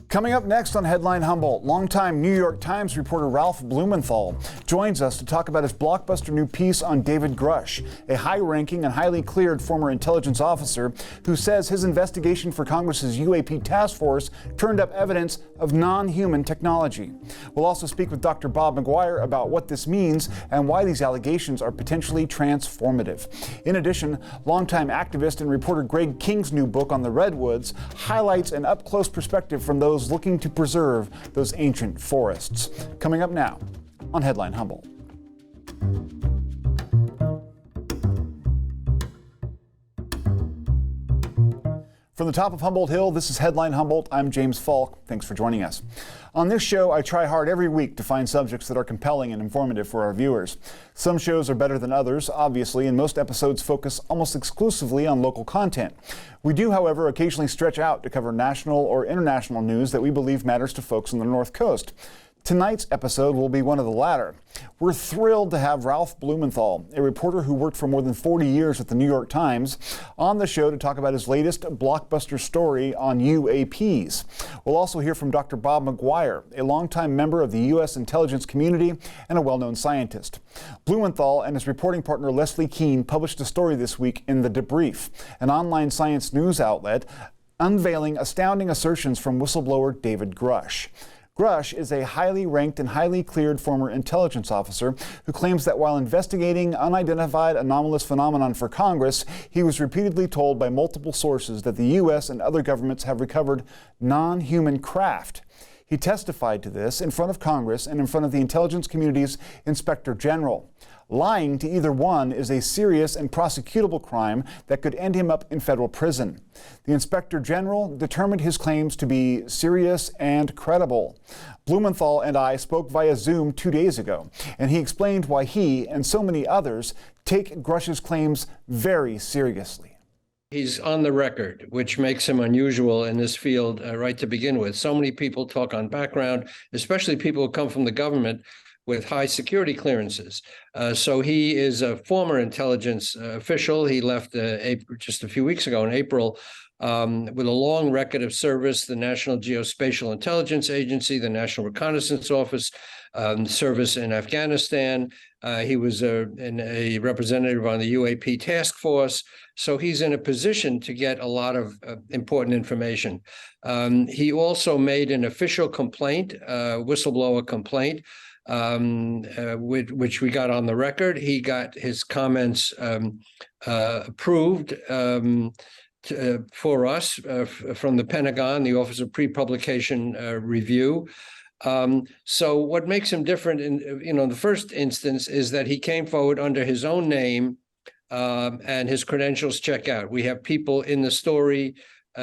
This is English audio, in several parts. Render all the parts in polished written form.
Coming up next on Headline Humboldt, longtime New York Times reporter Ralph Blumenthal joins us to talk about his blockbuster new piece on David Grush, a high-ranking and highly cleared former intelligence officer who says his investigation for Congress's UAP task force turned up evidence of non-human technology. We'll also speak with Dr. Bob McGuire about what this means and why these allegations are potentially transformative. In addition, longtime activist and reporter Greg King's new book on the Redwoods highlights an up-close perspective from those looking to preserve those ancient forests. Coming up now on Headline Humboldt. From the top of Humboldt Hill, this is Headline Humboldt. I'm James Faulk. Thanks for joining us. On this show, I try hard every week to find subjects that are compelling and informative for our viewers. Some shows are better than others, obviously, and most episodes focus almost exclusively on local content. We do, however, occasionally stretch out to cover national or international news that we believe matters to folks on the North Coast. Tonight's episode will be one of the latter. We're thrilled to have Ralph Blumenthal, a reporter who worked for more than 40 years at the New York Times, on the show to talk about his latest blockbuster story on UAPs. We'll also hear from Dr. Bob McGuire, a longtime member of the U.S. intelligence community and a well-known scientist. Blumenthal and his reporting partner Leslie Keene published a story this week in The Debrief, an online science news outlet, unveiling astounding assertions from whistleblower David Grush. Grush is a highly ranked and highly cleared former intelligence officer who claims that while investigating unidentified anomalous phenomenon for Congress, he was repeatedly told by multiple sources that the U.S. and other governments have recovered non-human craft. He testified to this in front of Congress and in front of the intelligence community's Inspector General. Lying to either one is a serious and prosecutable crime that could end him up in federal prison. The Inspector General determined his claims to be serious and credible. Blumenthal and I spoke via Zoom 2 days ago, and he explained why he and so many others take Grush's claims very seriously. He's on the record, which makes him unusual in this field right to begin with. So many people talk on background, especially people who come from the government with high security clearances. So he is a former intelligence official. He left just a few weeks ago in April with a long record of service, the National Geospatial Intelligence Agency, the National Reconnaissance Office, service in Afghanistan. He was a representative on the UAP task force. So he's in a position to get a lot of important information. He also made an official complaint, whistleblower complaint, which we got on the record. He got his comments approved for us from the Pentagon, the Office of Pre-Publication Review. So what makes him different in the first instance is that he came forward under his own name and his credentials check out. We have people in the story,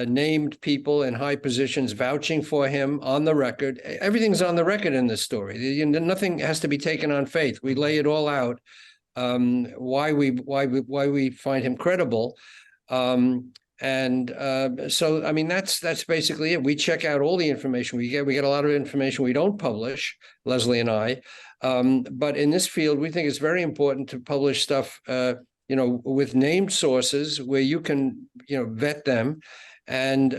named people in high positions vouching for him on the record. Everything's on the record in this story. Nothing has to be taken on faith. We lay it all out, why we find him credible. So I mean that's basically it. We check out all the information we get. We get a lot of information we don't publish, Leslie and I. But in this field, we think it's very important to publish stuff, with named sources where you can, vet them. And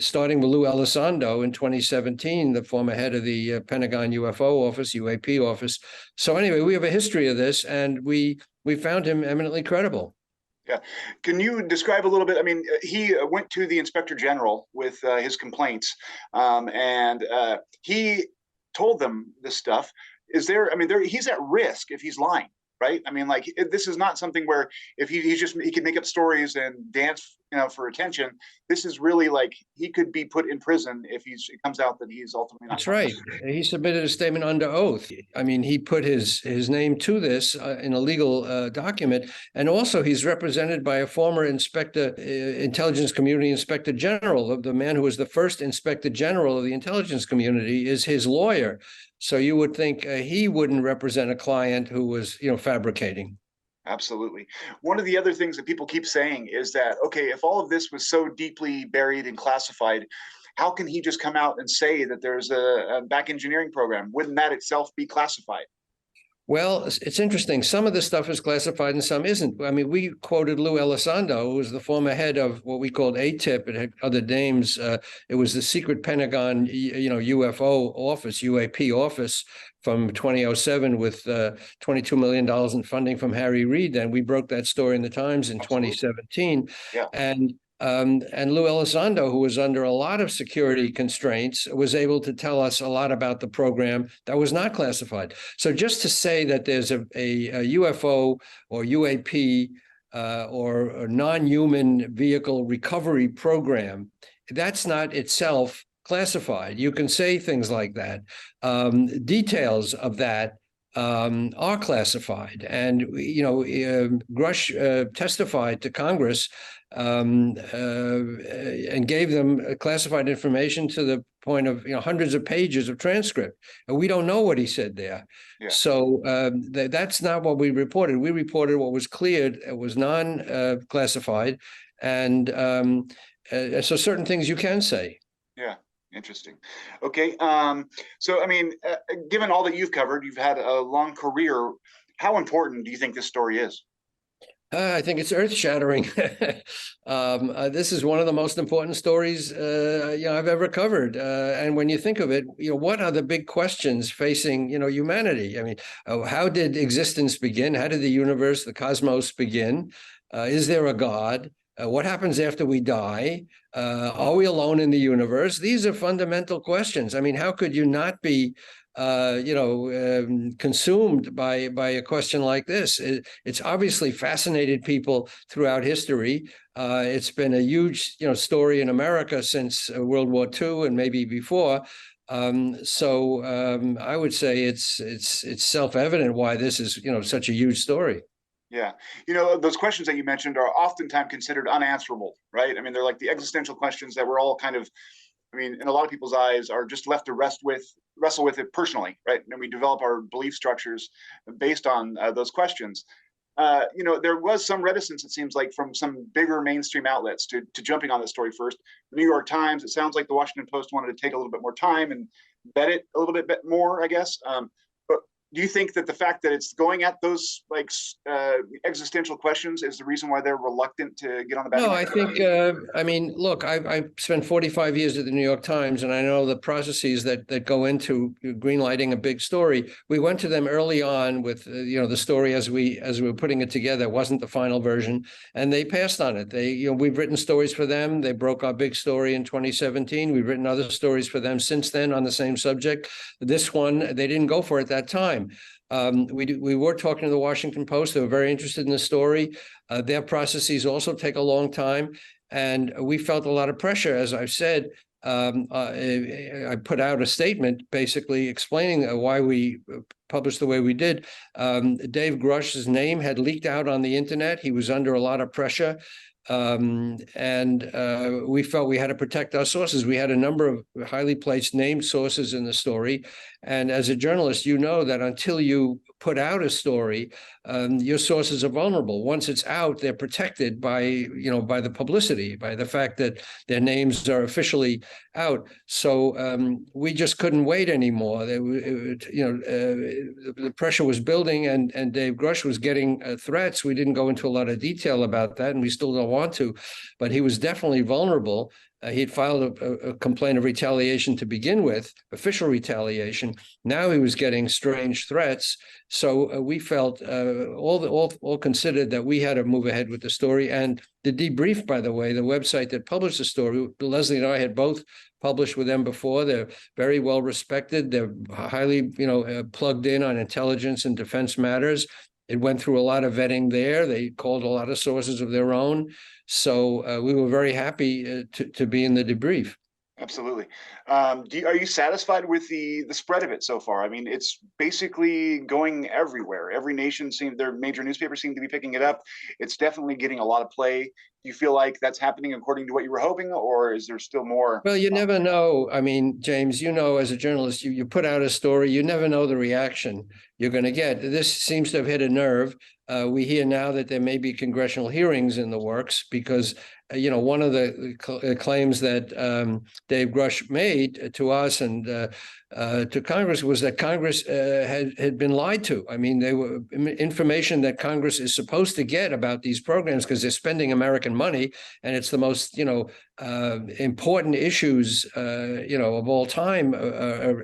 starting with Lou Elizondo in 2017, the former head of the Pentagon UFO office, UAP office. So anyway, we have a history of this, and we found him eminently credible. Yeah. Can you describe a little bit? I mean, he went to the Inspector General with his complaints, and he told them this stuff. He's at risk if he's lying, right? I mean, this is not something where if he can make up stories and dance, for attention. This is really he could be put in prison if it comes out that he's ultimately not. That's right. He submitted a statement under oath. I mean, he put his name to this in a legal document, and also he's represented by a former intelligence community inspector general. The man who was the first inspector general of the intelligence community is his lawyer. So you would think he wouldn't represent a client who was, fabricating. Absolutely. One of the other things that people keep saying is that, okay, if all of this was so deeply buried and classified, how can he just come out and say that there's a back engineering program? Wouldn't that itself be classified? Well, it's interesting. Some of the stuff is classified and some isn't. I mean, we quoted Lou Elizondo, who was the former head of what we called ATIP. It had other names. It was the secret Pentagon, UFO office, UAP office from 2007 with $22 million in funding from Harry Reid. And we broke that story in the Times in Absolutely. 2017. Yeah. And Lou Elizondo, who was under a lot of security constraints, was able to tell us a lot about the program that was not classified. So just to say that there's a UFO or UAP or a non-human vehicle recovery program, that's not itself classified. You can say things like that. Details of that are classified. And, Grush testified to Congress and gave them classified information to the point of hundreds of pages of transcript. And we don't know what he said there. Yeah. So that's not what we reported. We reported what was cleared. It was non-classified. And so certain things you can say. Yeah. Interesting. Okay. So, I mean, given all that you've covered, you've had a long career. How important do you think this story is? I think it's earth-shattering. This is one of the most important stories I've ever covered. And when you think of it, what are the big questions facing humanity? I mean, how did existence begin? How did the universe, the cosmos begin? Is there a God? What happens after we die? Are we alone in the universe? These are fundamental questions. I mean, how could you not be, consumed by a question like this? It's obviously fascinated people throughout history. It's been a huge, story in America since World War II and maybe before. So I would say it's self-evident why this is, such a huge story. Yeah. Those questions that you mentioned are oftentimes considered unanswerable, right? I mean, they're like the existential questions that we're all kind of, in a lot of people's eyes, are just left to wrestle with it personally, right? And we develop our belief structures based on those questions. There was some reticence, it seems like, from some bigger mainstream outlets to jumping on this story first. The New York Times, it sounds like the Washington Post wanted to take a little bit more time and vet it a little bit more, I guess. But do you think that the fact that it's going at those existential questions is the reason why they're reluctant to get on the back? No, I think, look, I spent 45 years at the New York Times, and I know the processes that go into greenlighting a big story. We went to them early on with, the story as we were putting it together. It wasn't the final version, and they passed on it. We've written stories for them. They broke our big story in 2017. We've written other stories for them since then on the same subject. This one, they didn't go for it that time. We were talking to the Washington Post. They were very interested in the story. Their processes also take a long time, and we felt a lot of pressure. As I've said, I put out a statement basically explaining why we published the way we did. Dave Grush's name had leaked out on the internet. He was under a lot of pressure. And we felt we had to protect our sources. We had a number of highly placed named sources in the story. And as a journalist, you know that until you put out a story, your sources are vulnerable. Once it's out, they're protected by the publicity, by the fact that their names are officially out. So we just couldn't wait anymore. The pressure was building, and Dave Grush was getting threats. We didn't go into a lot of detail about that, and we still don't want to, but he was definitely vulnerable. He had filed a complaint of retaliation to begin with, official retaliation. Now he was getting strange threats. So we felt all considered that we had to move ahead with the story. And the debrief, by the way, the website that published the story, Leslie and I had both published with them before. They're very well respected. They're highly, plugged in on intelligence and defense matters. It went through a lot of vetting there. They called a lot of sources of their own. So we were very happy to be in the debrief. Absolutely. Are you satisfied with the spread of it so far? I mean, it's basically going everywhere. Every nation their major newspapers seem to be picking it up. It's definitely getting a lot of play Do you feel like that's happening according to what you were hoping, or is there still more? Well, you never know. I mean, James, as a journalist, you put out a story, you never know the reaction you're going to get. This seems to have hit a nerve. We hear now that there may be congressional hearings in the works because, one of the claims that Dave Grush made to us and to Congress was that Congress had been lied to. I mean, they were information that Congress is supposed to get about these programs because they're spending American money, and it's the most, important issues, of all time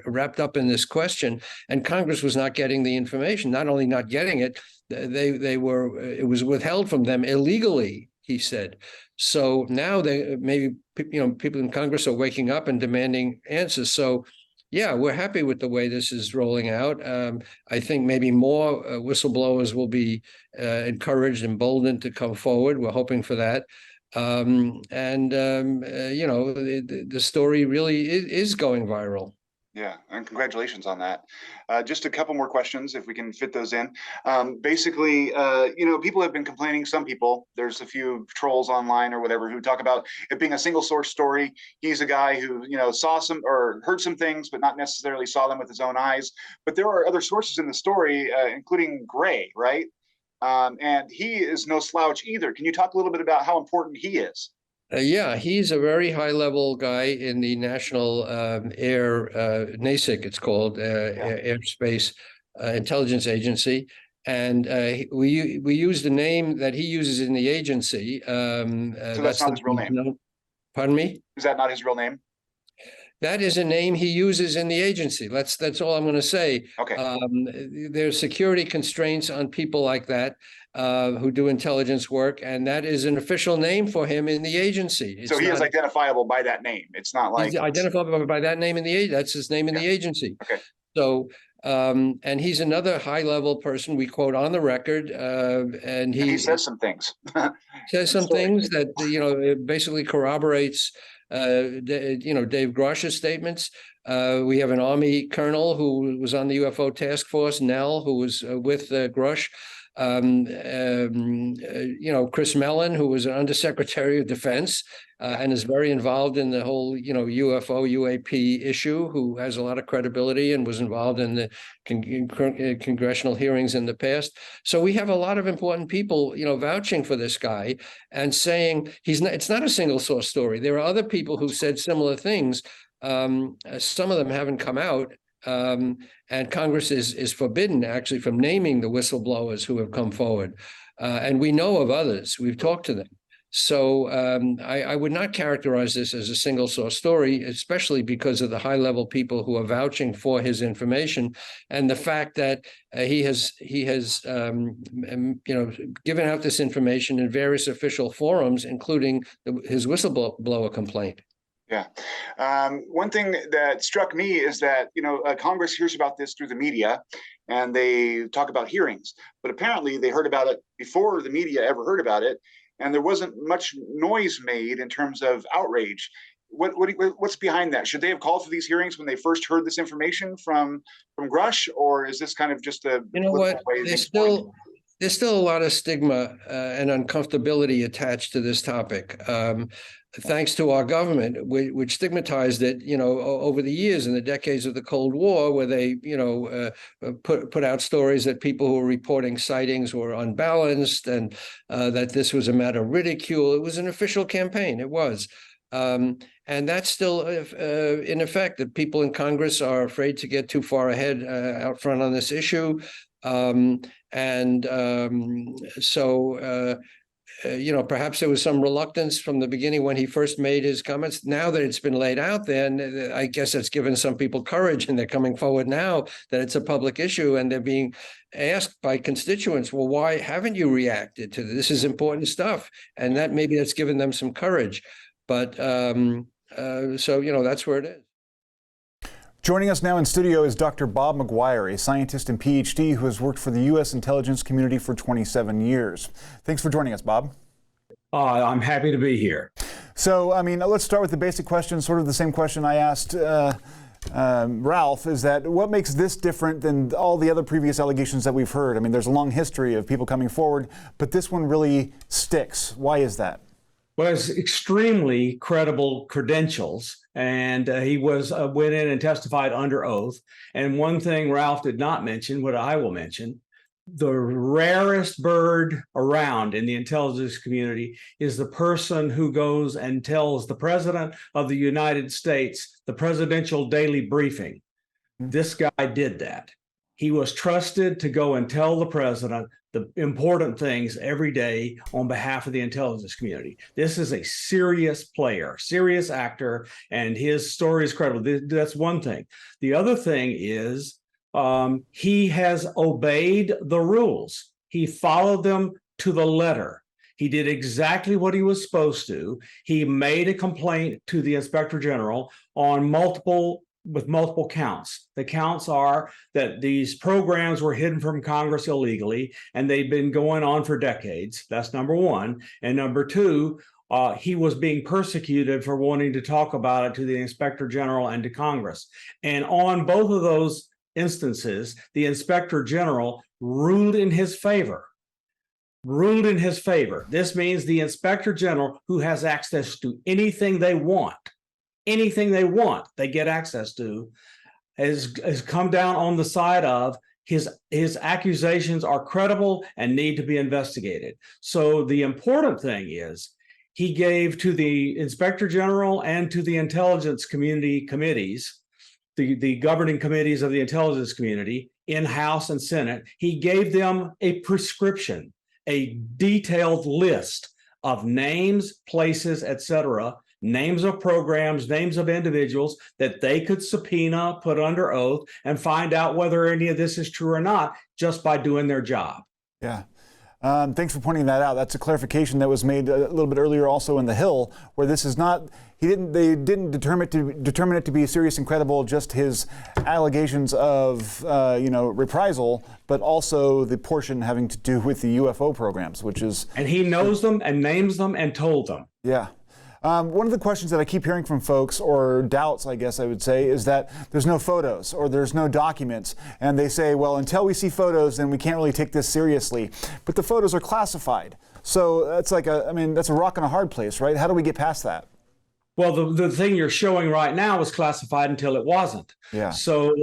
wrapped up in this question. And Congress was not getting the information. Not only not getting it, it was withheld from them illegally, he said. So now people in Congress are waking up and demanding answers. So yeah, we're happy with the way this is rolling out. I think maybe more whistleblowers will be encouraged, emboldened to come forward. We're hoping for that. The story really is going viral. Yeah, and congratulations on that. Just a couple more questions, if we can fit those in. Basically, people have been complaining, some people, there's a few trolls online or whatever who talk about it being a single source story. He's a guy who, saw some or heard some things, but not necessarily saw them with his own eyes. But there are other sources in the story, including Gray, right? And he is no slouch either. Can you talk a little bit about how important he is? Yeah, he's a very high-level guy in the National Air NASIC, it's called, Airspace Intelligence Agency, and we use the name that he uses in the agency. So that's not his real name? Pardon me? Is that not his real name? That is a name he uses in the agency. That's all I'm going to say. Okay. There's security constraints on people like that who do intelligence work, and that is an official name for him in the agency. So he is identifiable by that name. It's not like he's identifiable by that name in the agency. That's his name in the agency. Okay. So, and he's another high-level person we quote on the record, and he says some things. says some things that it basically corroborates. Dave Grush's statements. We have an Army colonel who was on the UFO task force, Nell, who was with Grush. Chris Mellon, who was an Undersecretary of Defense and is very involved in the whole, UFO, UAP issue, who has a lot of credibility and was involved in the congressional hearings in the past. So we have a lot of important people, vouching for this guy and saying it's not a single source story. There are other people who said similar things. Some of them haven't come out. And Congress is forbidden actually from naming the whistleblowers who have come forward. And we know of others. We've talked to them. So I would not characterize this as a single source story, especially because of the high level people who are vouching for his information and the fact that he has given out this information in various official forums, including his whistleblower complaint. Yeah. One thing that struck me is that, Congress hears about this through the media and they talk about hearings, but apparently they heard about it before the media ever heard about it. And there wasn't much noise made in terms of outrage. What's behind that? Should they have called for these hearings when they first heard this information from Grush, or is this kind of just a there's still a lot of stigma and uncomfortability attached to this topic. Thanks to our government, which stigmatized it, over the years in the decades of the Cold War, where they, put out stories that people who were reporting sightings were unbalanced and that this was a matter of ridicule. It was an official campaign. It was. And that's still in effect, that people in Congress are afraid to get too far ahead out front on this issue. Perhaps there was some reluctance from the beginning when he first made his comments. Now that it's been laid out there, and I guess it's given some people courage, and they're coming forward now that it's a public issue, and they're being asked by constituents, well, why haven't you reacted to this? This is important stuff. And maybe that's given them some courage. But that's where it is. Joining us now in studio is Dr. Bob McGuire, a scientist and PhD who has worked for the U.S. intelligence community for 27 years. Thanks for joining us, Bob. I'm happy to be here. So, let's start with the basic question, sort of the same question I asked Ralph, is that what makes this different than all the other previous allegations that we've heard? There's a long history of people coming forward, but this one really sticks. Why is that? was extremely credible credentials, and he went in and testified under oath. And one thing Ralph did not mention, what I will mention, the rarest bird around in the intelligence community is the person who goes and tells the President of the United States the presidential daily briefing. This guy did that. He was trusted to go and tell the president the important things every day on behalf of the intelligence community. This is a serious player, serious actor, and his story is credible. That's one thing. The other thing is he has obeyed the rules. He followed them to the letter. He did exactly what he was supposed to. He made a complaint to the Inspector General on multiple counts. The counts are that these programs were hidden from Congress illegally, and they've been going on for decades. That's number one. And number two, he was being persecuted for wanting to talk about it to the Inspector General and to Congress. And on both of those instances, the Inspector General ruled in his favor. This means the Inspector General, who has access to anything they want, they get access to, has come down on the side of his accusations are credible and need to be investigated. So the important thing is he gave to the Inspector General and to the intelligence community committees, the governing committees of the intelligence community in House and Senate, he gave them a prescription, a detailed list of names, places, etc., names of programs, names of individuals that they could subpoena, put under oath, and find out whether any of this is true or not just by doing their job. Yeah. Thanks for pointing that out. That's a clarification that was made a little bit earlier also in The Hill, where this is not, they didn't determine it to be serious and credible, just his allegations of, reprisal, but also the portion having to do with the UFO programs, which is... And he knows them and names them and told them. Yeah. One of the questions that I keep hearing from folks, or doubts, I guess I would say, is that there's no photos or there's no documents. And they say, well, until we see photos, then we can't really take this seriously. But the photos are classified. So that's that's a rock and a hard place, right? How do we get past that? Well, the thing you're showing right now was classified until it wasn't. Yeah. So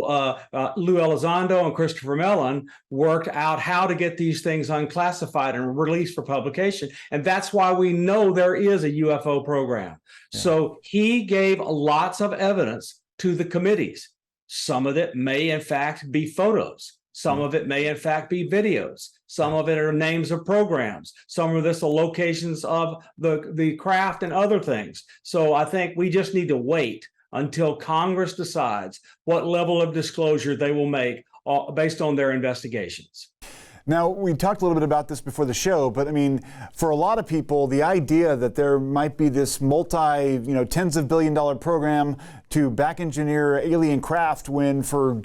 Lou Elizondo and Christopher Mellon worked out how to get these things unclassified and released for publication. And that's why we know there is a UFO program. Yeah. So he gave lots of evidence to the committees. Some of it may, in fact, be photos. Some of it may, in fact, be videos. Some of it are names of programs. Some of this are locations of the craft and other things. So I think we just need to wait until Congress decides what level of disclosure they will make based on their investigations. Now, we talked a little bit about this before the show, but I mean, for a lot of people, the idea that there might be this tens of billion-dollar program to back engineer alien craft when for,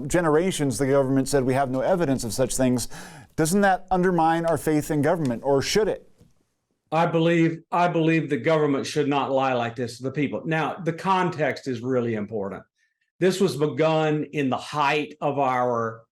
generations the government said we have no evidence of such things, doesn't that undermine our faith in government, or should it? I believe the government should not lie like this to the people. Now, the context is really important. This was begun in the height of our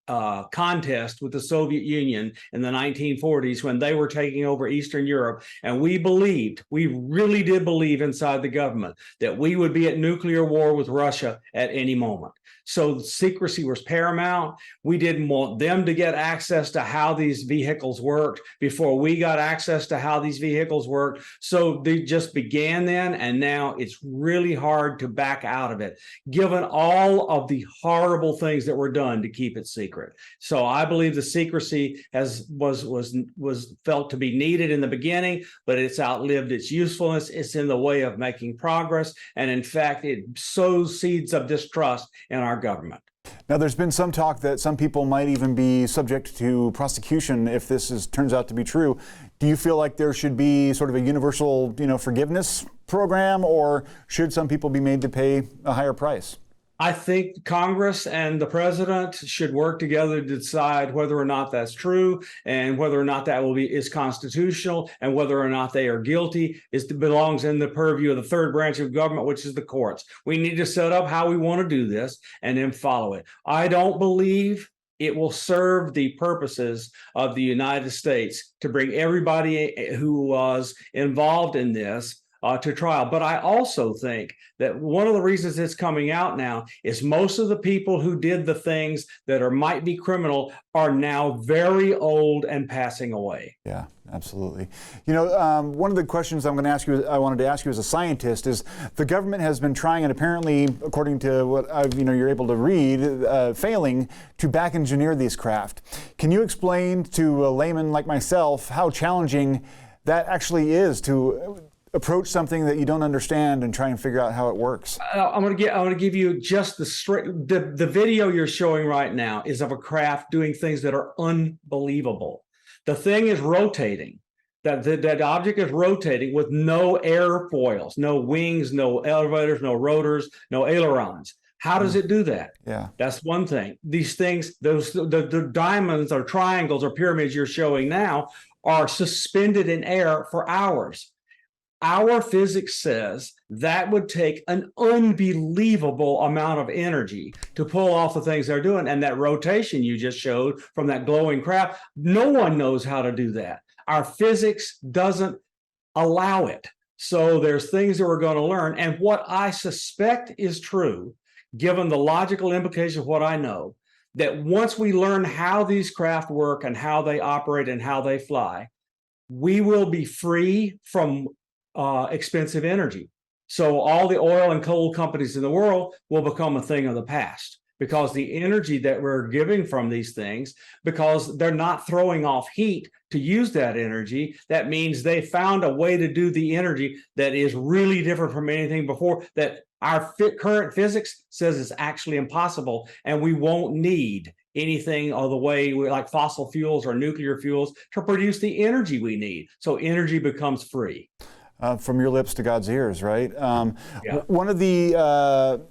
contest with the Soviet Union in the 1940s when they were taking over Eastern Europe. And we really did believe inside the government that we would be at nuclear war with Russia at any moment. So secrecy was paramount. We didn't want them to get access to how these vehicles worked before we got access to how these vehicles worked. So they just began then, and now it's really hard to back out of it, given all of the horrible things that were done to keep it secret. So I believe the secrecy was felt to be needed in the beginning, but it's outlived its usefulness. It's in the way of making progress, and in fact, it sows seeds of distrust in our government. Now, there's been some talk that some people might even be subject to prosecution if this turns out to be true. Do you feel like there should be sort of a universal, forgiveness program, or should some people be made to pay a higher price? I think Congress and the president should work together to decide whether or not that's true, and whether or not that is constitutional, and whether or not they are guilty belongs in the purview of the third branch of government, which is the courts. We need to set up how we want to do this and then follow it. I don't believe it will serve the purposes of the United States to bring everybody who was involved in this to trial. But I also think that one of the reasons it's coming out now is most of the people who did the things that might be criminal are now very old and passing away. Yeah, absolutely. You know, one of the questions I wanted to ask you as a scientist is the government has been trying, and apparently, according to what you're able to read, failing to back engineer these craft. Can you explain to a layman like myself how challenging that actually is to approach something that you don't understand and try and figure out how it works? I want to give you just the video you're showing right now is of a craft doing things that are unbelievable. The thing is rotating. That object is rotating with no airfoils, no wings, no elevators, no rotors, no ailerons. How does it do that? Yeah, that's one thing. These things, the diamonds or triangles or pyramids you're showing now are suspended in air for hours. Our physics says that would take an unbelievable amount of energy to pull off the things they're doing. And that rotation you just showed from that glowing craft, no one knows how to do that. Our physics doesn't allow it. So there's things that we're going to learn. And what I suspect is true, given the logical implication of what I know, that once we learn how these craft work and how they operate and how they fly, we will be free from expensive energy. So all the oil and coal companies in the world will become a thing of the past because the energy that we're giving from these things, because they're not throwing off heat to use that energy, that means they found a way to do the energy that is really different from anything before, that our current physics says is actually impossible, and we won't need anything of the way like fossil fuels or nuclear fuels to produce the energy we need. So energy becomes free. From your lips to God's ears, right? Yeah. One of the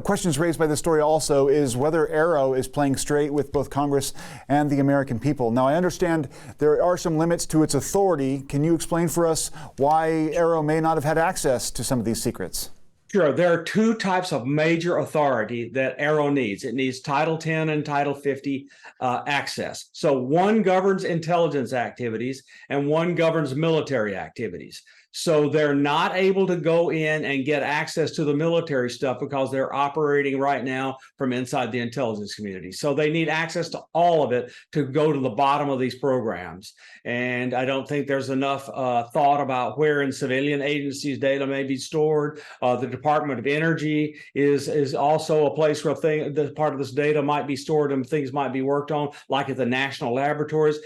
questions raised by this story also is whether Arrow is playing straight with both Congress and the American people. Now, I understand there are some limits to its authority. Can you explain for us why Arrow may not have had access to some of these secrets? Sure. There are two types of major authority that Arrow needs. It needs Title 10 and Title 50 access. So one governs intelligence activities and one governs military activities. So they're not able to go in and get access to the military stuff because they're operating right now from inside the intelligence community. So they need access to all of it to go to the bottom of these programs. And I don't think there's enough thought about where in civilian agencies data may be stored. The Department of Energy is also a place where the part of this data might be stored and things might be worked on, like at the national laboratories.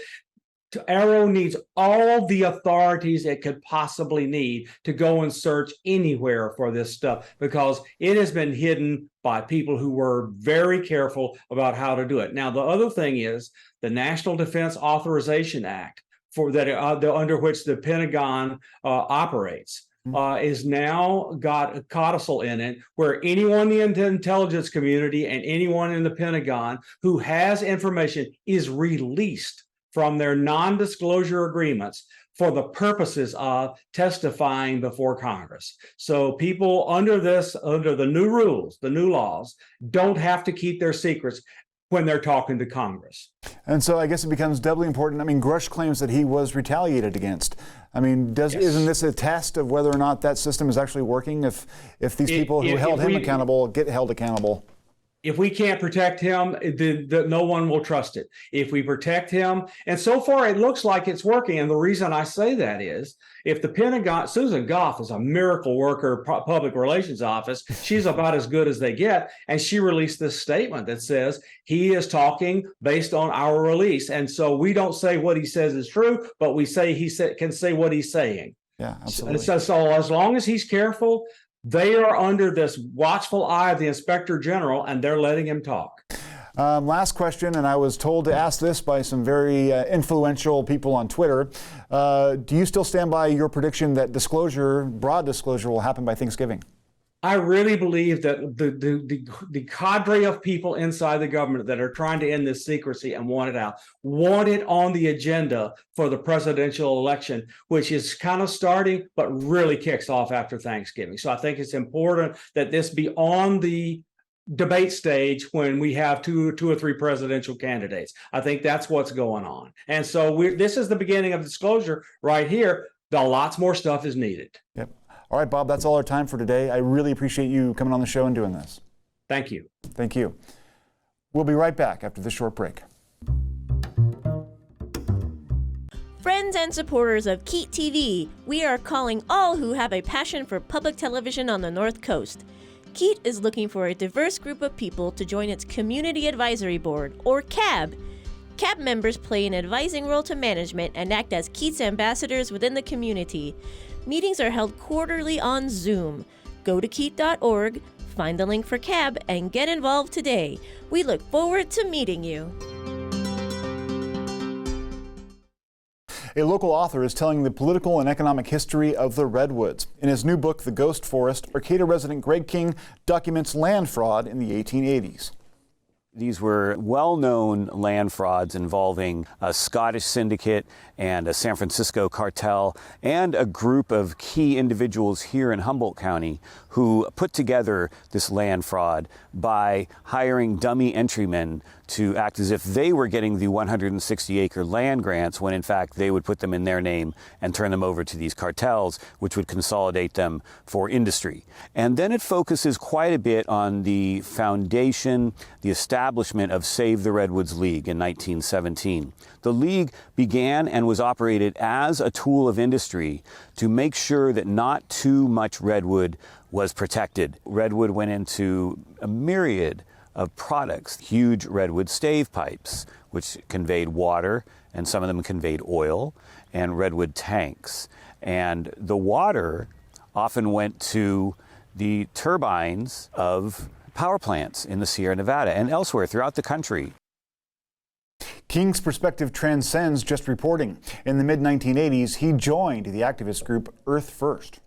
Arrow needs all the authorities it could possibly need to go and search anywhere for this stuff because it has been hidden by people who were very careful about how to do it. Now, the other thing is the National Defense Authorization Act, under which the Pentagon operates. Is now got a codicil in it where anyone in the intelligence community and anyone in the Pentagon who has information is released from their non-disclosure agreements for the purposes of testifying before Congress. So people under the new rules, the new laws, don't have to keep their secrets when they're talking to Congress. And so I guess it becomes doubly important. I mean, Grush claims that he was retaliated against. I mean, isn't this a test of whether or not that system is actually working if these people who held him accountable get held accountable? If we can't protect him, no one will trust it. If we protect him, and so far it looks like it's working. And the reason I say that is if the Pentagon, Susan Goff is a miracle worker, public relations office. She's about as good as they get. And she released this statement that says he is talking based on our release. And so we don't say what he says is true, but we say can say what he's saying. Yeah, absolutely. So as long as he's careful, they are under this watchful eye of the Inspector General, and they're letting him talk. Last question, and I was told to ask this by some very influential people on Twitter. Do you still stand by your prediction that broad disclosure, will happen by Thanksgiving? I really believe that the cadre of people inside the government that are trying to end this secrecy and want it on the agenda for the presidential election, which is kind of starting, but really kicks off after Thanksgiving. So I think it's important that this be on the debate stage when we have two or three presidential candidates. I think that's what's going on. And so this is the beginning of disclosure right here. Lots more stuff is needed. Yep. All right, Bob, that's all our time for today. I really appreciate you coming on the show and doing this. Thank you. Thank you. We'll be right back after this short break. Friends and supporters of Keat TV, we are calling all who have a passion for public television on the North Coast. Keat is looking for a diverse group of people to join its Community Advisory Board, or CAB. CAB members play an advising role to management and act as Keat's ambassadors within the community. Meetings are held quarterly on Zoom. Go to keat.org, find the link for CAB, and get involved today. We look forward to meeting you. A local author is telling the political and economic history of the Redwoods. In his new book, The Ghost Forest, Arcata resident Greg King documents land fraud in the 1880s. These were well-known land frauds involving a Scottish syndicate and a San Francisco cartel and a group of key individuals here in Humboldt County who put together this land fraud by hiring dummy entrymen to act as if they were getting the 160-acre land grants when in fact they would put them in their name and turn them over to these cartels, which would consolidate them for industry. And then it focuses quite a bit on the foundation, the establishment of Save the Redwoods League in 1917. The League began and was operated as a tool of industry to make sure that not too much redwood was protected. Redwood went into a myriad of products, huge redwood stave pipes, which conveyed water, and some of them conveyed oil, and redwood tanks. And the water often went to the turbines of power plants in the Sierra Nevada and elsewhere throughout the country. King's perspective transcends just reporting. In the mid-1980s, he joined the activist group Earth First.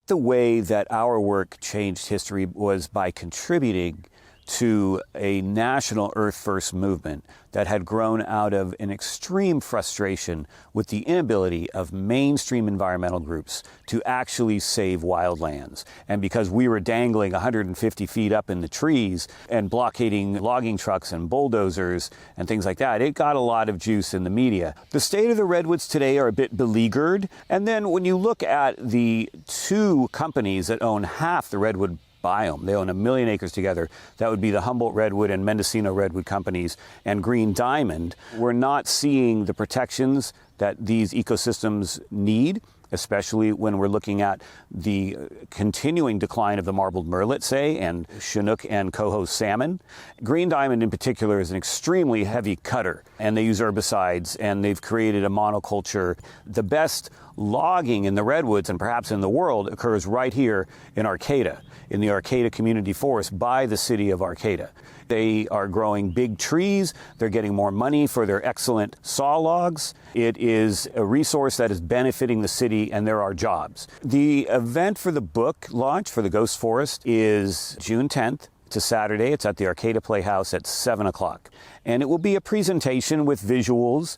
The way that our work changed history was by contributing to a national Earth First movement that had grown out of an extreme frustration with the inability of mainstream environmental groups to actually save wildlands. And because we were dangling 150 feet up in the trees and blockading logging trucks and bulldozers and things like that, it got a lot of juice in the media. The state of the redwoods today are a bit beleaguered. And then when you look at the two companies that own half the redwood biome. They own 1 million acres together. That would be the Humboldt Redwood and Mendocino Redwood companies and Green Diamond. We're not seeing the protections that these ecosystems need, especially when we're looking at the continuing decline of the marbled murrelet, say, and Chinook and coho salmon. Green Diamond in particular is an extremely heavy cutter, and they use herbicides, and they've created a monoculture. The best logging in the redwoods, and perhaps in the world, occurs right here in Arcata, in the Arcata Community Forest by the city of Arcata. They are growing big trees. They're getting more money for their excellent saw logs. It is a resource that is benefiting the city, and there are jobs. The event for the book launch for the Ghost Forest is June 10th. It's a Saturday. It's at the Arcata Playhouse at 7 o'clock. And it will be a presentation with visuals.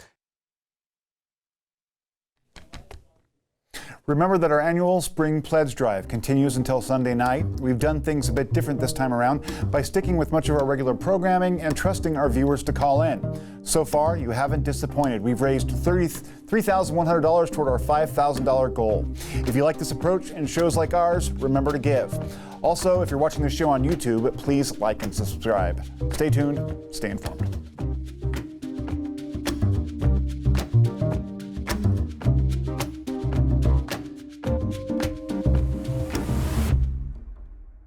Remember that our annual Spring Pledge Drive continues until Sunday night. We've done things a bit different this time around by sticking with much of our regular programming and trusting our viewers to call in. So far, you haven't disappointed. We've raised $3,100 toward our $5,000 goal. If you like this approach and shows like ours, remember to give. Also, if you're watching the show on YouTube, please like and subscribe. Stay tuned, stay informed.